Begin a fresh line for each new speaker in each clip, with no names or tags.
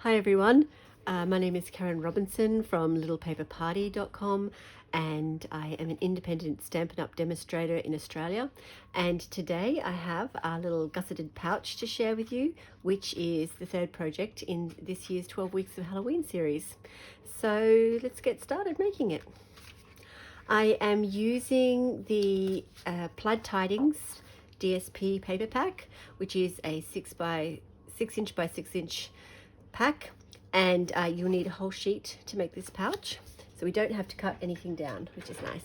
Hi everyone, my name is Karen Robinson from littlepaperparty.com and I am an independent Stampin' Up! Demonstrator in Australia, and today I have our little gusseted pouch to share with you, which is the third project in this year's 12 Weeks of Halloween series. So let's get started making it. I am using the Plaid Tidings DSP paper pack, which is a 6 inch by 6 inch pack, and you'll need a whole sheet to make this pouch, so we don't have to cut anything down, which is nice.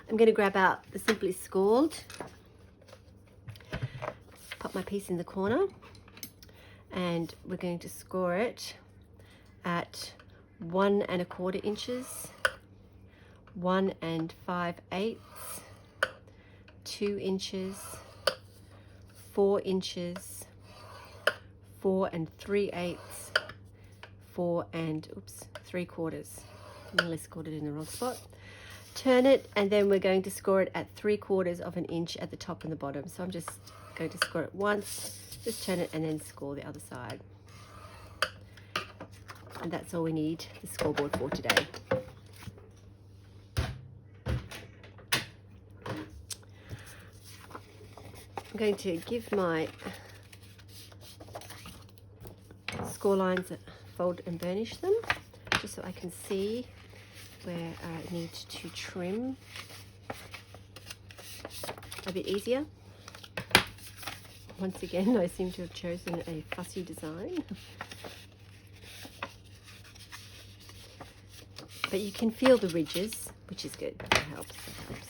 I'm going to grab out the Simply Scored, pop my piece in the corner, and we're going to score it at 1 1/4 inches, 1 5/8, 2 inches, 4 inches, 4 3/8, 4 3/4. Nearly scored it in the wrong spot. Turn it, and then we're going to score it at 3/4 of an inch at the top and the bottom. So I'm just going to score it once, just turn it, and then score the other side. And that's all we need the scoreboard for today. I'm going to give my score lines, fold and burnish them, just so I can see where I need to trim a bit easier. Once again, I seem to have chosen a fussy design, but you can feel the ridges, which is good. That helps. That helps.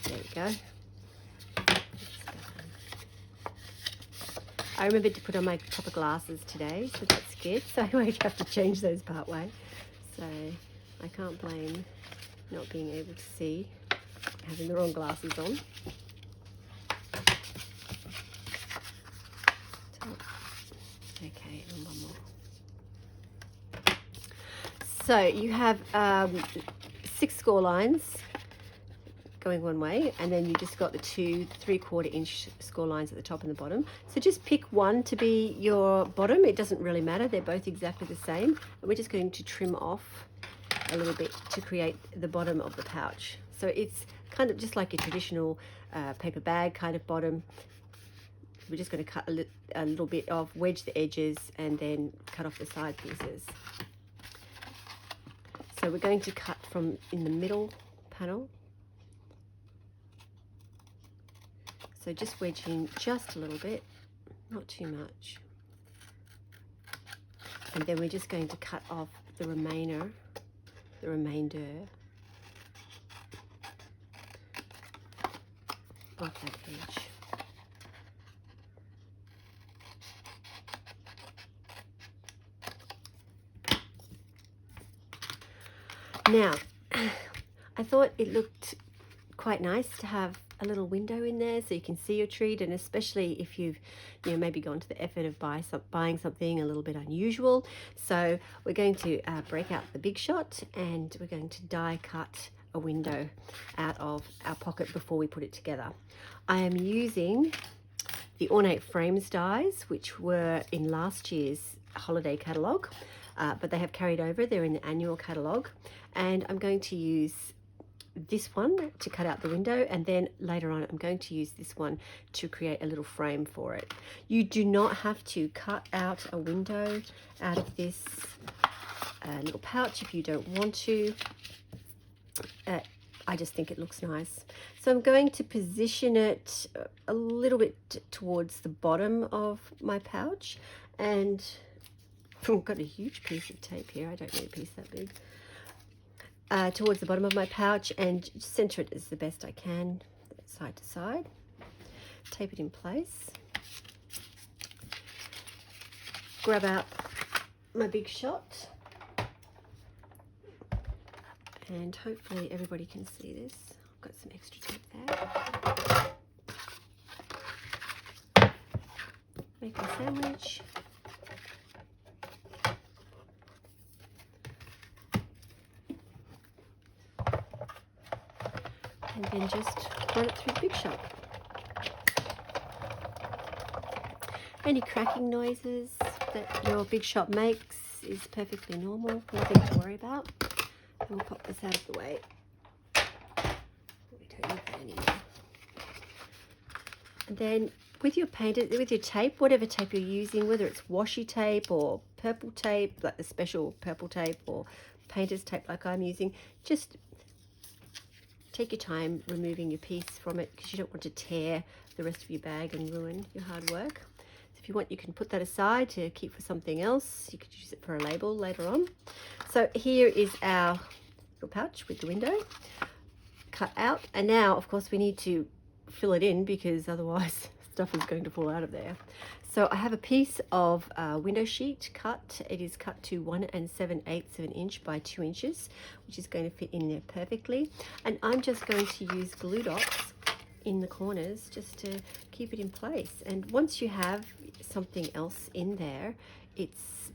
There we go. I remembered to put on my proper glasses today, so that's good. So I won't have to change those part way. So I can't blame not being able to see, having the wrong glasses on. Okay, and one more. So you have 6 score lines going one way, and then you just got the 2 3/4 inch score lines at the top and the bottom. So just pick one to be your bottom. It doesn't really matter, they're both exactly the same, and we're just going to trim off a little bit to create the bottom of the pouch. So it's kind of just like a traditional paper bag kind of bottom. We're just going to cut a little bit off, wedge the edges, and then cut off the side pieces. So we're going to cut from in the middle panel. So just wedging just a little bit, not too much. And then we're just going to cut off the remainder of that edge. Now, I thought it looked quite nice to have a little window in there so you can see your treat, and especially if you've maybe gone to the effort of buying something a little bit unusual. So we're going to break out the Big Shot, and we're going to die cut a window out of our pocket before we put it together. I am using the Ornate Frames dies, which were in last year's holiday catalogue, but they have carried over. They're in the annual catalogue, and I'm going to use this one to cut out the window, and then later on I'm going to use this one to create a little frame for it. You do not have to cut out a window out of this little pouch if you don't want to. I just think it looks nice. So I'm going to position it a little bit towards the bottom of my pouch, and I've got a huge piece of tape here. I don't need a piece that big. Towards the bottom of my pouch, and center it as the best I can, side to side. Tape it in place. Grab out my Big Shot, and hopefully everybody can see this. I've got some extra tape there. Make a sandwich. and then just run it through the Big Shot. Any cracking noises that your Big Shot makes is perfectly normal, nothing to worry about. And we'll pop this out of the way. We don't need that anymore. And then with your painter, with your tape, whatever tape you're using, whether it's washi tape or purple tape, like the special purple tape, or painter's tape like I'm using, just take your time removing your piece from it, because you don't want to tear the rest of your bag and ruin your hard work. So if you want, you can put that aside to keep for something else. You could use it for a label later on. So here is our little pouch with the window cut out, and now of course we need to fill it in, because otherwise stuff is going to fall out of there. So I have a piece of window sheet cut. It is cut to 1 7/8 of an inch by 2 inches, which is going to fit in there perfectly. And I'm just going to use glue dots in the corners just to keep it in place. And once you have something else in there, it's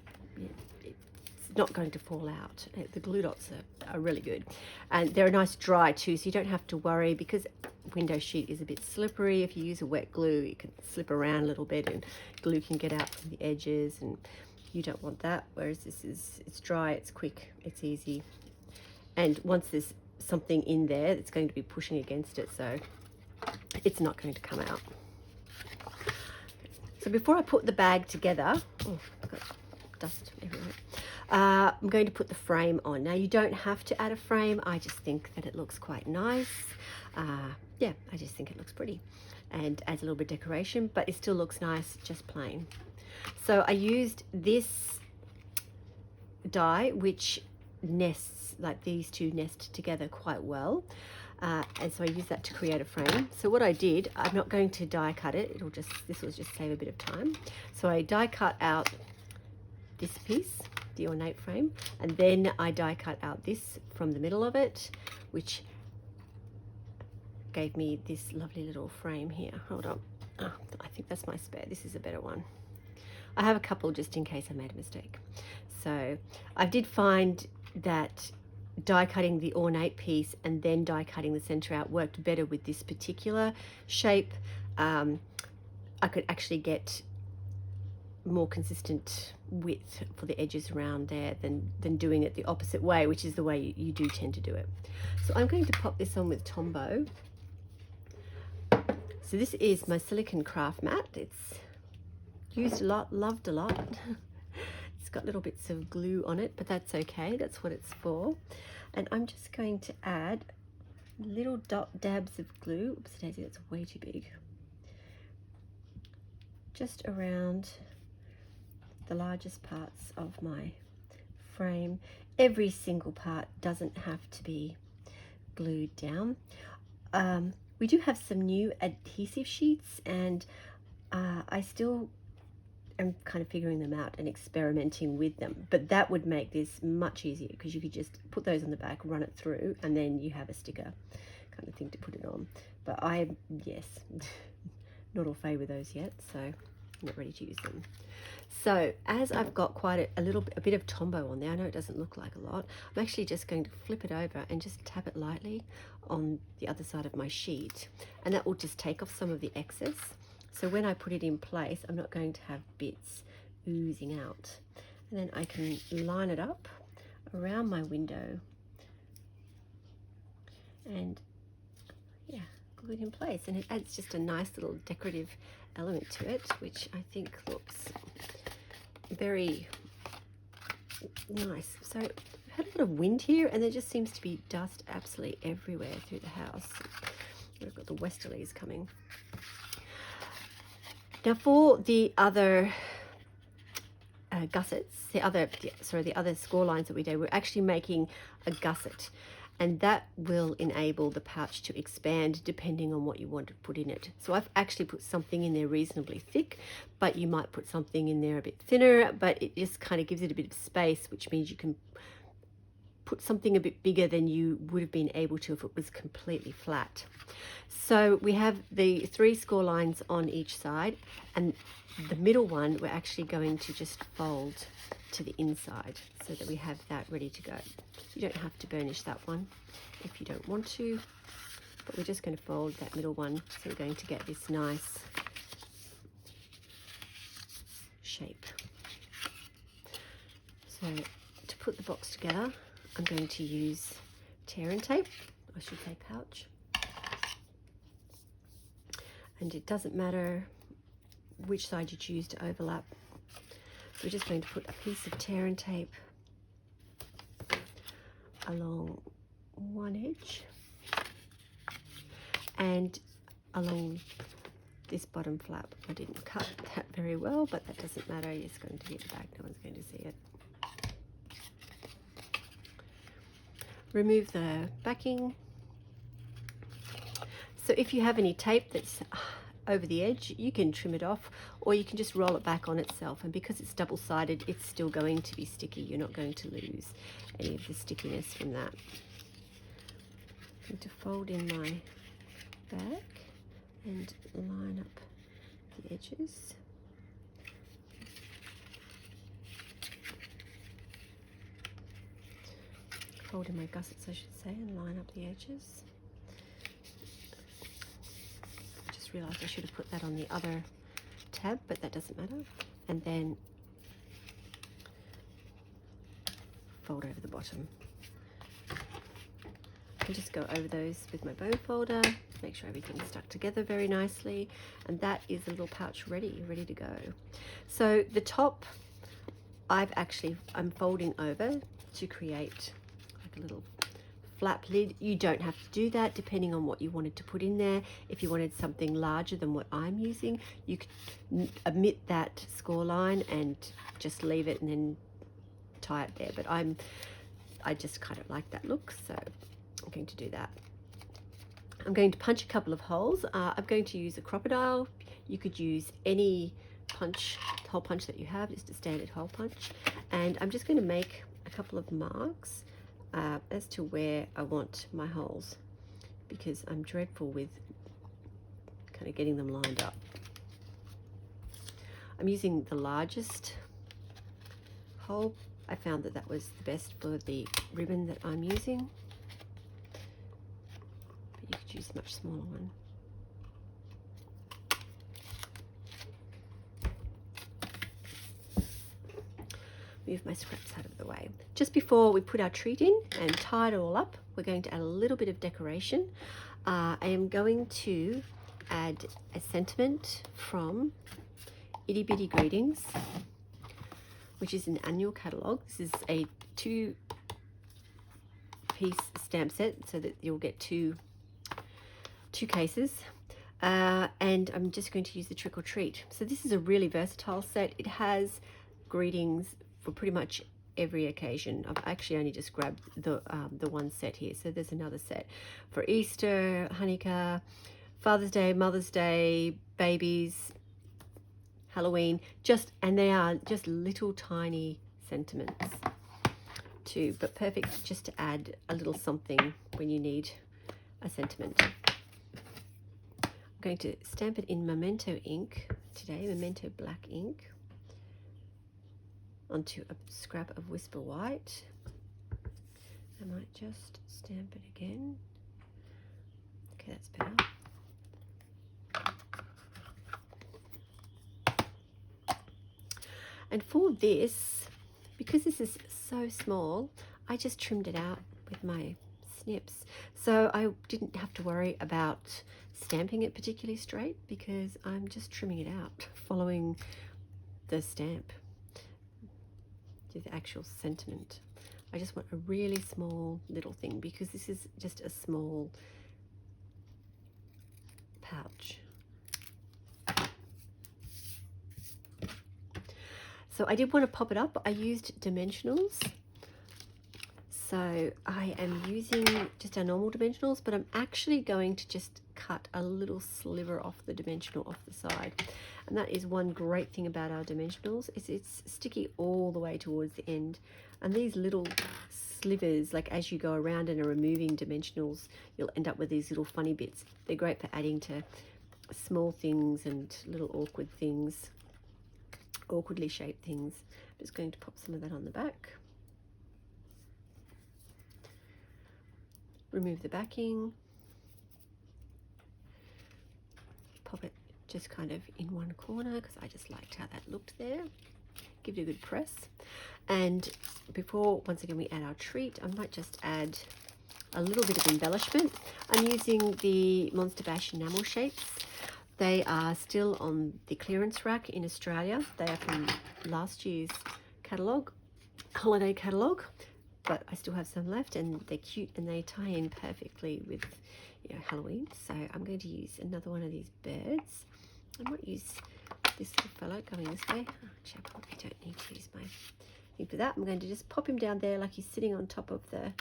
not going to fall out. The glue dots are really good, and they're nice dry too, so you don't have to worry, because window sheet is a bit slippery. If you use a wet glue, it can slip around a little bit and glue can get out from the edges, and you don't want that. Whereas it's dry, it's quick, it's easy, and once there's something in there, it's going to be pushing against it, so it's not going to come out. So before I put the bag together, oh, I've got dust everywhere. I'm going to put the frame on. Now, you don't have to add a frame. I just think that it looks quite nice. Yeah, I just think it looks pretty and adds a little bit of decoration, but it still looks nice just plain. So I used this die, which nests, like these two nest together quite well. And so I use that to create a frame. So what I did, I'm not going to die cut it. This will just save a bit of time. So I die cut out this piece, the ornate frame, and then I die cut out this from the middle of it, which gave me this lovely little frame here. Hold on. Oh, I think that's my spare. This is a better one. I have a couple just in case I made a mistake. So I did find that die cutting the ornate piece and then die cutting the center out worked better with this particular shape. I could actually get more consistent width for the edges around there than doing it the opposite way, which is the way you do tend to do it. So I'm going to pop this on with Tombow. So this is my silicone craft mat. It's used a lot, loved a lot. It's got little bits of glue on it, but that's okay, that's what it's for. And I'm just going to add little dabs of glue. Oops, Daisy, that's way too big. Just around the largest parts of my frame. Every single part doesn't have to be glued down. We do have some new adhesive sheets, and I still am kind of figuring them out and experimenting with them, but that would make this much easier, because you could just put those on the back, run it through, and then you have a sticker kind of thing to put it on. But yes, not au fait with those yet, so I'm not ready to use them. So as I've got quite a bit of Tombow on there, I know it doesn't look like a lot, I'm actually just going to flip it over and just tap it lightly on the other side of my sheet, and that will just take off some of the excess. So when I put it in place, I'm not going to have bits oozing out. And then I can line it up around my window and yeah, glue it in place. And it adds just a nice little decorative element to it, which I think looks very nice. So I've had a lot of wind here, and there just seems to be dust absolutely everywhere through the house. We've got the westerlies coming. Now for the other gussets, the other score lines that we did, we're actually making a gusset, and that will enable the pouch to expand depending on what you want to put in it. So I've actually put something in there reasonably thick, but you might put something in there a bit thinner, but it just kind of gives it a bit of space, which means you can put something a bit bigger than you would have been able to if it was completely flat. So we have the 3 score lines on each side, and the middle one we're actually going to just fold to the inside so that we have that ready to go. You don't have to burnish that one if you don't want to. but we're just going to fold that middle one, so we're going to get this nice shape. So to put the box together, I'm going to use tear and tape, I should say pouch. And it doesn't matter which side you choose to overlap. We're just going to put a piece of tear and tape along one edge and along this bottom flap. I didn't cut that very well, but that doesn't matter. It's going to be at the back, no one's going to see it. Remove the backing. So if you have any tape that's over the edge, you can trim it off, or you can just roll it back on itself, and because it's double-sided, it's still going to be sticky. You're not going to lose any of the stickiness from that. I'm going to fold in my back and line up the edges. Fold in my gussets, I should say, and line up the edges. I just realised I should have put that on the other tab, but that doesn't matter. And then fold over the bottom. I can just go over those with my bone folder, make sure everything's stuck together very nicely, and that is a little pouch ready to go. So the top, I'm folding over to create like a little flap lid. You don't have to do that, depending on what you wanted to put in there. If you wanted something larger than what I'm using, you could omit that score line and just leave it and then tie it there. But I just kind of like that look, so I'm going to do that. I'm going to punch a couple of holes. I'm going to use a crocodile. You could use any hole punch that you have, just a standard hole punch. And I'm just going to make a couple of marks as to where I want my holes, because I'm dreadful with kind of getting them lined up. I'm using the largest hole. I found that that was the best for the ribbon that I'm using, but you could use a much smaller one. Move my scraps out of the way. Just before we put our treat in and tie it all up, we're going to add a little bit of decoration. I am going to add a sentiment from Itty Bitty Greetings, which is an annual catalogue. This is a 2-piece stamp set, so that you'll get two cases. And I'm just going to use the Trick or Treat. So this is a really versatile set. It has greetings for pretty much every occasion. I've actually only just grabbed the one set here. So there's another set for Easter, Hanukkah, Father's Day, Mother's Day, babies, Halloween, and they are just little tiny sentiments too, but perfect just to add a little something when you need a sentiment. I'm going to stamp it in Memento ink today, Memento black ink, onto a scrap of Whisper White. I might just stamp it again. Okay, that's better. And for this, because this is so small, I just trimmed it out with my snips. So I didn't have to worry about stamping it particularly straight, because I'm just trimming it out, following the stamp to the actual sentiment. I just want a really small little thing, because this is just a small pouch. So I did want to pop it up. I used dimensionals. So I am using just our normal dimensionals, but I'm actually going to just cut a little sliver off the dimensional off the side. And that is one great thing about our dimensionals, is it's sticky all the way towards the end. And these little slivers, like as you go around and are removing dimensionals, you'll end up with these little funny bits. They're great for adding to small things and little awkward things, awkwardly shaped things. I'm just going to pop some of that on the back. Remove the backing. pop it just kind of in one corner because I just liked how that looked there. Give it a good press. And before, once again, we add our treat, I might just add a little bit of embellishment. I'm using the Monster Bash enamel shapes. They are still on the clearance rack in Australia. They are from last year's catalogue, holiday catalogue, but I still have some left, and they're cute and they tie in perfectly with, you know, Halloween. So I'm going to use another one of these birds. I might use this little fellow going this way. Oh, I probably don't need to use my thing for that. I'm going to just pop him down there like he's sitting on top of the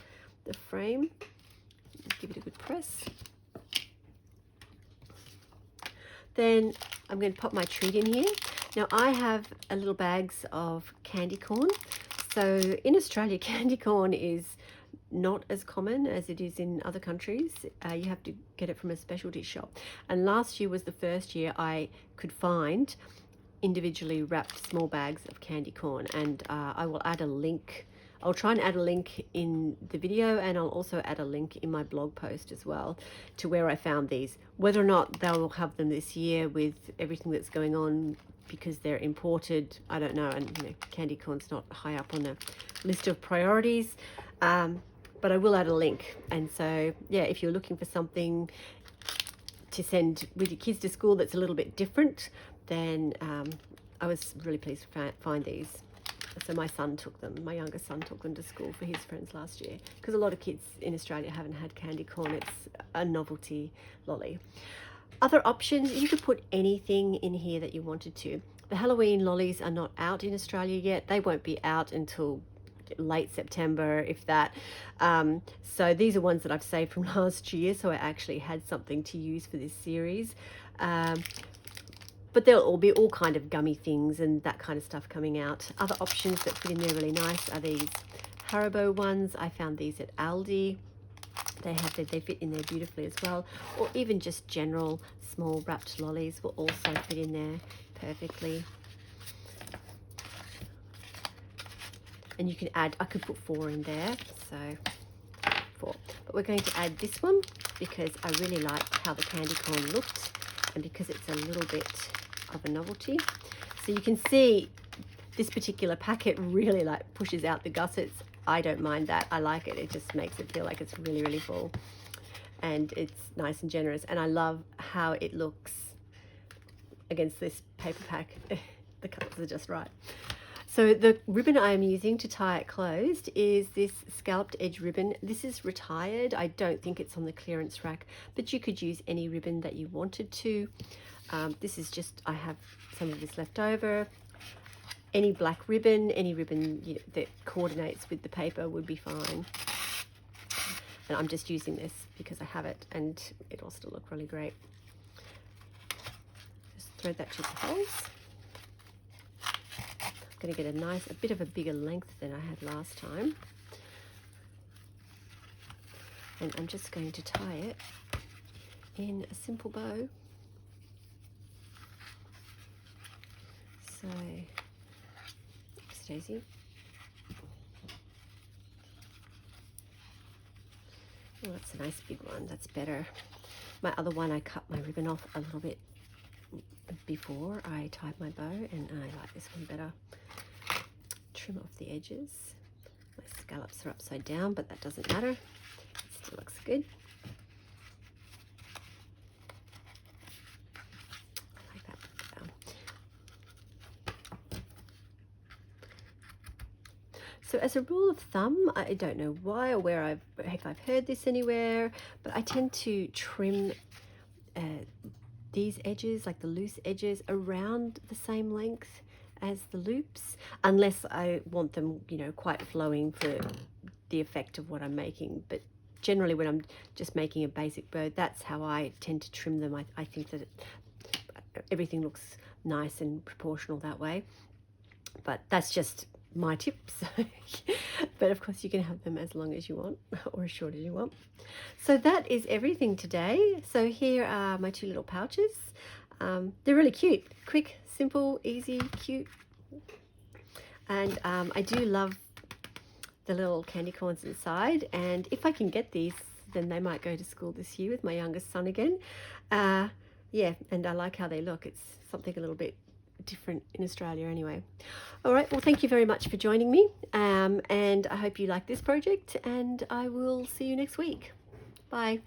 frame. Give it a good press. Then I'm going to pop my treat in here. Now I have a little bags of candy corn. So in Australia, candy corn is not as common as it is in other countries. You have to get it from a specialty shop. And last year was the first year I could find individually wrapped small bags of candy corn, and I will add a link. I'll try and add a link in the video, and I'll also add a link in my blog post as well to where I found these. Whether or not they'll have them this year with everything that's going on because they're imported, I don't know. And you know, candy corn's not high up on the list of priorities, but I will add a link. And so yeah, if you're looking for something to send with your kids to school that's a little bit different, then I was really pleased to find these. So my son took them, my youngest son took them to school for his friends last year, because a lot of kids in Australia haven't had candy corn. It's a novelty lolly. Other options, you could put anything in here that you wanted to. The Halloween lollies are not out in Australia yet. They won't be out until late September, if that. So these are ones that I've saved from last year, so I actually had something to use for this series. But there'll all be all kind of gummy things and that kind of stuff coming out. Other options that fit in there really nice are these Haribo ones. I found these at Aldi. They fit in there beautifully as well. Or even just general small wrapped lollies will also fit in there perfectly. And you can add, I could put 4 in there, so 4. But we're going to add this one because I really liked how the candy corn looked, and because it's a little bit of a novelty. So you can see this particular packet really like pushes out the gussets. I don't mind that. I like it. It just makes it feel like it's really, really full, and it's nice and generous. And I love how it looks against this paper pack. The colors are just right. So the ribbon I am using to tie it closed is this scalloped edge ribbon. This is retired. I don't think it's on the clearance rack, but you could use any ribbon that you wanted to. This is just, I have some of this left over. Any black ribbon, any ribbon that coordinates with the paper would be fine. And I'm just using this because I have it, and it'll still look really great. Just thread that to the holes. I'm going to get a bit of a bigger length than I had last time. And I'm just going to tie it in a simple bow. So, oops, Daisy. Oh, that's a nice big one. That's better. My other one, I cut my ribbon off a little bit before I tied my bow, and I like this one better. Trim off the edges. My scallops are upside down, but that doesn't matter. It still looks good. I like that. So as a rule of thumb, I don't know why or where if I've heard this anywhere, but I tend to trim these edges, like the loose edges, around the same length as the loops, unless I want them, quite flowing for the effect of what I'm making. But generally when I'm just making a basic bow, that's how I tend to trim them. I think that everything looks nice and proportional that way, but that's just my tips. But of course you can have them as long as you want or as short as you want. So that is everything today. So here are my 2 little pouches. They're really cute, quick, simple, easy, cute, and I do love the little candy corns inside, and if I can get these, then they might go to school this year with my youngest son again. yeah, and I like how they look. It's something a little bit different in Australia anyway. All right, well, thank you very much for joining me, and I hope you like this project, and I will see you next week. Bye.